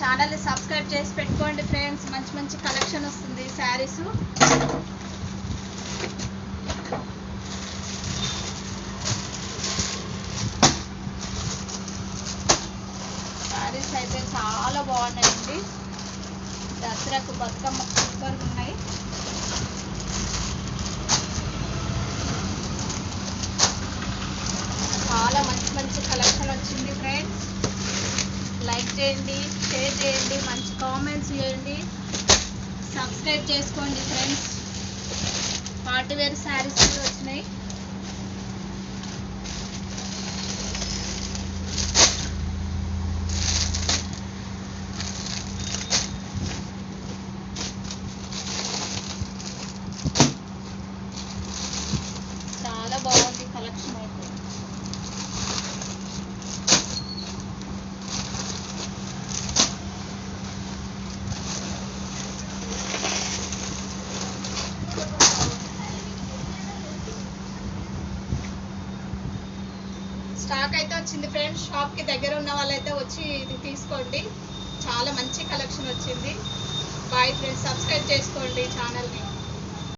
ఛానల్ని సబ్స్క్రైబ్ చేసి పెట్టుకోండి ఫ్రెండ్స్. మంచి మంచి కలెక్షన్ వస్తుంది శారీస్. శారీస్ అయితే చాలా బాగున్నాయండి. దసరాకు బతుకమ్మ సూపర్గా ఉన్నాయి. చాలా మంచి మంచి కలెక్షన్ వచ్చింది ఫ్రెండ్స్. లైక్ చేయండి, షేర్ చేయండి, మంచి కామెంట్స్ చేయండి, సబ్స్క్రైబ్ చేసుకోండి ఫ్రెండ్స్. పార్టీ వేర్ శారీస్ కూడా వచ్చినాయి. చాలా బాగుంది కలెక్షన్ అయితే. స్టాక్ అయితే వచ్చింది ఫ్రెండ్స్. షాప్కి దగ్గర ఉన్న వాళ్ళైతే వచ్చి ఇది తీసుకోండి. చాలా మంచి కలెక్షన్ వచ్చింది. బాయ్ ఫ్రెండ్స్, సబ్స్క్రైబ్ చేసుకోండి ఛానల్ని.